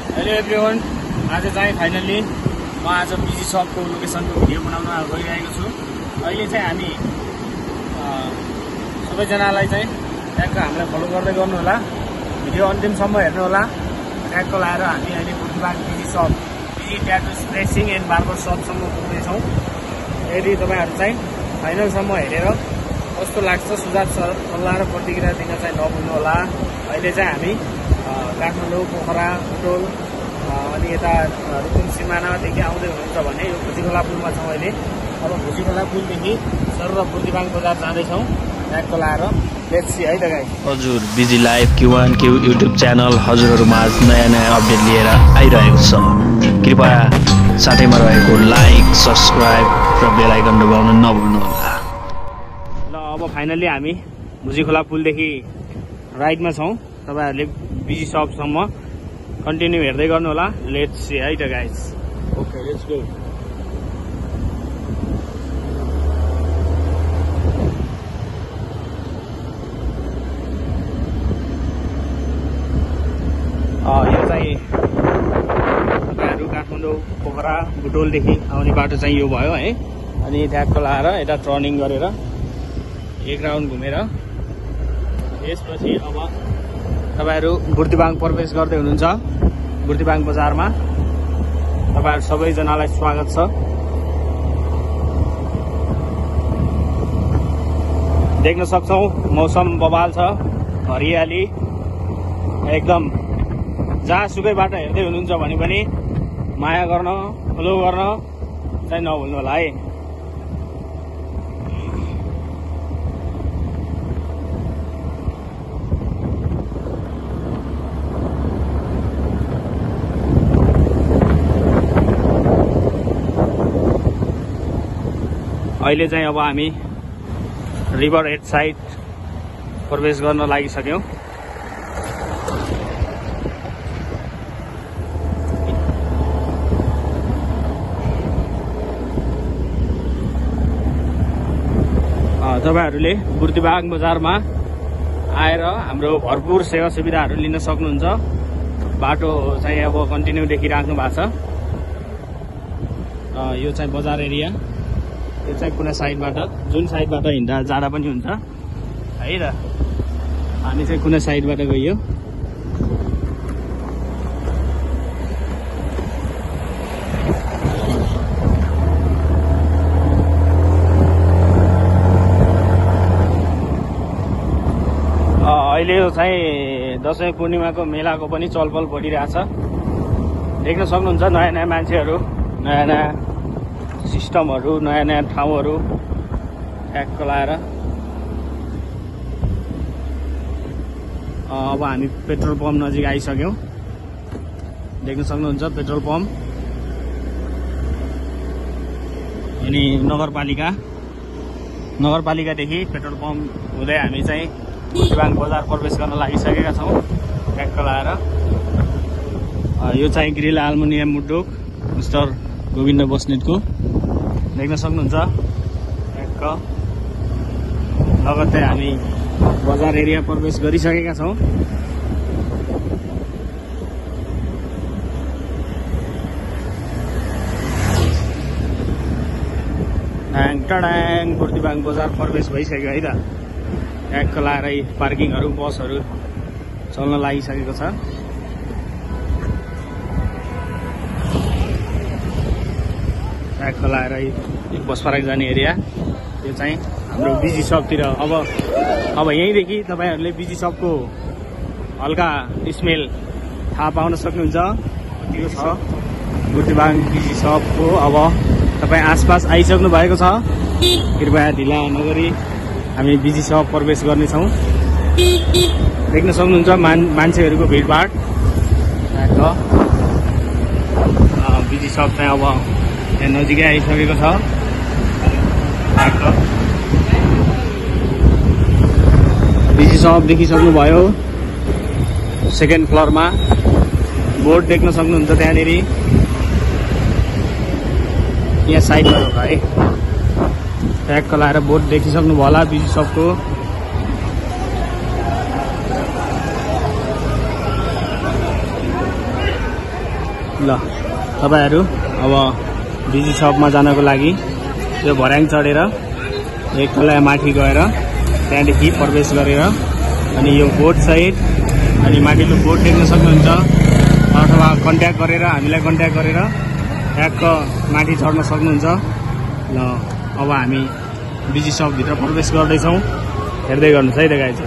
Hello everyone, आज चाहिँ finally म आज बिजी सपको लोकेसनको भिडियो बनाउन गइरहेको छु। अहिले चाहिँ हामी सबैजनालाई चाहिँ ट्यागको हामीलाई फलो गर्दै गर्नु होला, भिडियो अन्तिमसम्म हेर्नु होला। ट्यागको लाएर हामी अहिले Buddhibag busy shop busy tattoo stretching and barber सपसम्म पुग्दैछौँ। यदि तपाईँहरू चाहिँ फाइनलसम्म हेरेर कस्तो लाग्छ सुझाव सल्लाह र प्रतिक्रिया दिन चाहिँ नभुल्नु होला। अहिले चाहिँ हामी काठमाडौँ, पोखरा, बुटोल अनि यता रुकुम सिमानादेखि आउँदै हुनुहुन्छ भने यो भुजीखोला पुलमा छौँ अहिले। अब भुजीखोला पुलदेखि सर र बुद्धिबाग बजार जाँदैछौँ ट्यागको लाएर। लेट्स सी है त गाइस। हजुर, busy live Q1Q YouTube channel हजुरहरूमा आज नयाँ अपडेट लिएर आइरहेको छ। कृपया साथैमा रहेको लाइक, सब्सक्राइब र बेल आइकन दबाउन नभुल्नुहोला। ल अब फाइनल्ली हामी भुजीखोला पुलदेखि राइटमा छौँ। तपाईहरूले बिजी सपसम्म कन्टिन्यू हेर्दै गर्नु होला। लेट्स सी है त गाइस। Okay, let's go. यो चाहिँ तपाईँहरू काठमाडौँ, पोखरा, बुटोलदेखि आउने बाटो चाहिँ यो भयो है। अनि ट्यागको लाएर यता टर्निङ गरेर एक राउन्ड घुमेर यसपछि अब तपाईहरू बुद्धिबाग प्रवेश गर्दै हुनुहुन्छ। बुद्धिबाग बजारमा तपाईहरू सबैजनालाई स्वागत छ। देख्न सक्छौँ मौसम बवाल छ, हरियाली एकदम। जहाँसुकैबाट हेर्दै हुनुहुन्छ भने पनि माया गर्न, फलो गर्न चाहिँ नभुल्नु होला है। अहिले चाहिँ अब हामी रिभर हेड साइड प्रवेश गर्न लागिसक्यौँ। तपाईहरूले बुद्धिबाग बजारमा आएर हाम्रो भरपुर सेवा सुविधाहरू लिन सक्नुहुन्छ। बाटो चाहिँ अब कन्टिन्यू देखिराख्नु भएको छ। यो चाहिँ बजार एरिया। यो चाहिँ कुनै साइडबाट, जुन साइडबाट हिँड्दा जाँदा पनि हुन्छ है त। हामी चाहिँ कुनै साइडबाट गइयो। अहिले यो चाहिँ दसैँ पूर्णिमाको मेलाको पनि चलपल बढिरहेछ। देख्न सक्नुहुन्छ नयाँ नयाँ मान्छेहरू, नयाँ नयाँ सिस्टमहरू, नयाँ नयाँ ठाउँहरू ट्यागको लाएर। अब हामी पेट्रोल पम्प नजिक आइसक्यौँ। देख्न सक्नुहुन्छ पेट्रोल पम्प। अनि नगरपालिकादेखि पेट्रोल पम्प हुँदै हामी चाहिँ बुद्धिबाग बजार प्रवेश गर्न लागिसकेका छौँ ट्यागको लाएर। यो चाहिँ ग्रिल एल्मुनियम उद्योग मिस्टर गोविन्द बस्नेतको। देख्न सक्नुहुन्छ ट्यागको लगत्तै हामी बजार एरिया प्रवेश गरिसकेका छौँ। ट्याङ टडाङ बुद्धिबाग बजार प्रवेश भइसक्यो है त। ट्यागको लाएर पार्किङहरू, बसहरू चल्न लागिसकेको छ। ट्यागको लाएर बस पार्क जाने एरिया। यो चाहिँ हाम्रो बिजी सपतिर। अब यहीँदेखि तपाईँहरूले बिजी सपको हल्का स्मेल थाहा पाउन सक्नुहुन्छ। त्यो छ बुद्धिबाग बिजी सपको। अब तपाईँ आसपास आइसक्नु भएको छ। कृपया ढिला नगरी हामी बिजी सप प्रवेश गर्नेछौँ। देख्न सक्नुहुन्छ मान्छेहरूको भिडभाड। बिजी सप चाहिँ अब यहाँ नजिकै आइसकेको छ। बिजी सप देखिसक्नुभयो। सेकेन्ड फ्लोरमा बोर्ड देख्न सक्नुहुन्छ त्यहाँनिर। यहाँ साइडमा होला है। ट्यागको लाएर बोर्ड देखिसक्नु भयो होला बिजी सपको। ल तपाईहरु अब बिजी सपमा जानको लागि यो भर्याङ चढेर एक तला माथि गएर त्यहाँदेखि प्रवेश गरेर अनि यो बोट सहित अनि माथिल्लो बोट देख्न सक्नुहुन्छ अथवा कन्ट्याक्ट गरेर हामीलाई कन्ट्याक्ट गरेर ट्याक्क माथि चढ्न सक्नुहुन्छ। ल अब हामी बिजी सप भित्र प्रवेश गर्दैछौँ, हेर्दै गर्नुहोस् है त गाइज।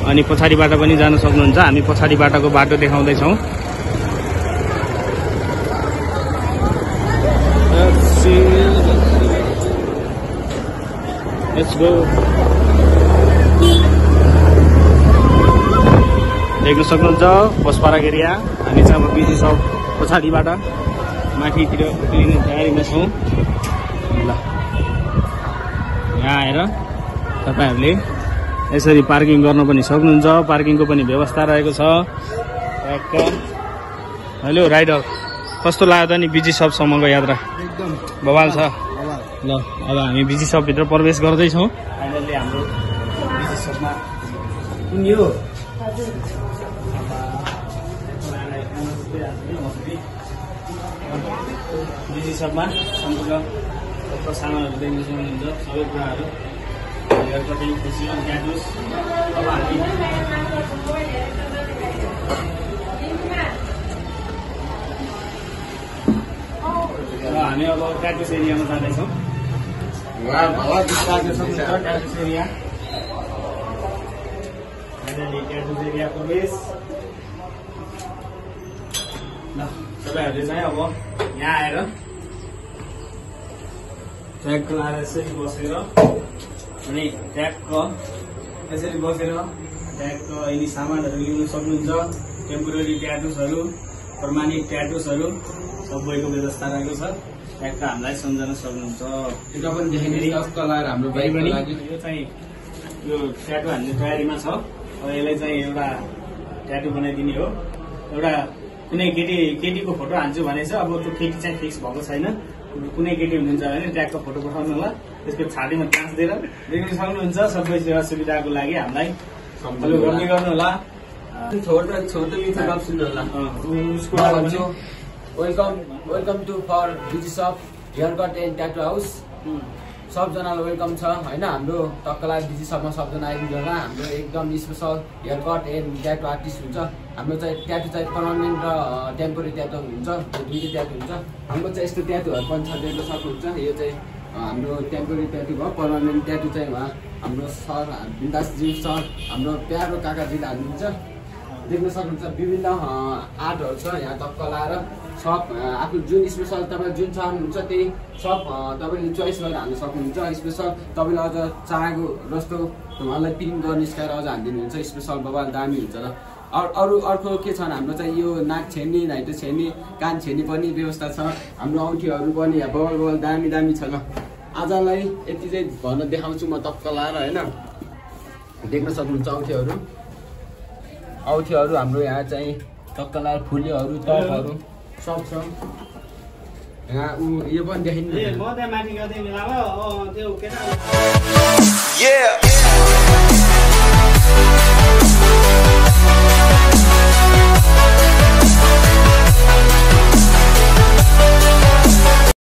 अनि पछाडिबाट पनि जान सक्नुहुन्छ, हामी पछाडिबाटको बाटो देखाउँदैछौँ। Let's go. देख्न सक्नुहुन्छ बस पार्क एरिया। हामी चाहिँ अब बिजी सप पछाडिबाट माथितिर उक्लिने तयारीमा छौँ। ल यहाँ आएर तपाईहरुले यसरी पार्किङ गर्न पनि सक्नुहुन्छ, पार्किङको पनि व्यवस्था रहेको छ। हेलो राइडर, कस्तो लाग्यो त नि बिजी सपसम्मको यात्रा? एकदम बवाल छ। ल अब हामी बिजी सप भित्र प्रवेश गर्दैछौँ। फाइनल्ली हाम्रो बिजी सपमा पुग्यो। बिजी सपमा सम्पूर्ण सामानहरू देख्न सक्नुहुन्छ, सबै कुराहरू हेयरकटिङ, फेसियल, ट्याटुस। अब हामी अब ट्याटुस एरियामा जाँदैछौँ। ट्याटुस एरिया फाइनली ट्याटुस एरिया प्रवेश। ल तपाईँहरूले चाहिँ अब यहाँ आएर ट्यागको लाएर यसरी बसेर अनि ट्यागको यसरी बसेर ट्यागको यिनी सामानहरू लिन सक्नुहुन्छ। टेम्पोररी ट्याटुसहरू, पर्मानेन्ट ट्याटुसहरू सबैको व्यवस्था रहेको छ। ट्यागको हामीलाई सम्झन सक्नुहुन्छ। यो पनि देखिने कलर हाम्रो बाइकको लागि यो चाहिँ यो ट्याटु हान्ने तयारीमा छ। अब यसलाई चाहिँ एउटा ट्याटु बनाइदिने हो। एउटा कुनै केटीको फोटो हान्छु भने चाहिँ अब त्यो केटी चाहिँ फिक्स भएको छैन। कुनै केटी हुनुहुन्छ भने ट्यागको फोटो पठाउनु होला, त्यसको छातीमा टाँच्दिएर देख्न सक्नुहुन्छ। सबै सेवा सुविधाको लागि हामीलाई फलो गर्ने गर्नु होला। Welcome to for busy shop haircut and tattoo house. सबजनालाई वेलकम छ होइन। हाम्रो तक्कला बिजी सपमा सबजना आइदिन्छ होला। हाम्रो एकदम special haircut and tattoo artist हुन्छ। हाम्रो चाहिँ ट्याटु चाहिँ पर्मानेन्ट र टेम्पोररी ट्याटु हुन्छ, दुईटै ट्याटु हुन्छ। हाम्रो चाहिँ यस्तो ट्याटुहरू पनि छ, देख्न सक्नुहुन्छ। यो चाहिँ हाम्रो टेम्पोररी ट्याटु भयो। पर्मानेन्ट ट्याटु चाहिँ उहाँ हाम्रो सर बिन्दासजी सर, हाम्रो प्यारो काकाजीले हाल्नुहुन्छ। देख्न सक्नुहुन्छ विभिन्न आर्टहरू छ यहाँ टक्क लाएर। सब आफू जुन स्पेसल तपाईँ जुन चाहनुहुन्छ त्यही सब तपाईँले चोइस गरेर हाल्न सक्नुहुन्छ। स्पेसल तपाईँले अझ चाहेको जस्तो उहाँलाई प्रिन्ट गर्न निस्काएर अझ हालिदिनुहुन्छ। स्पेसल बबाल दामी हुन्छ र अर्को के छ भने हाम्रो चाहिँ यो नाक छेर्ने, नाइटो छेर्ने, कान छेर्ने पनि व्यवस्था छ। हाम्रो औँठीहरू पनि बबल बबल दामी दामी छ। ल आजलाई यति चाहिँ भन्न देखाउँछु म टक्क लाएर होइन। देख्न सक्नुहुन्छ औँठीहरू हाम्रो यहाँ चाहिँ टक्क लाएर फुलेहरू टपहरू सब छ यहाँ। यो पनि देखिनु म त्यहाँ माथि गर्दै मिलाव त्यो केटा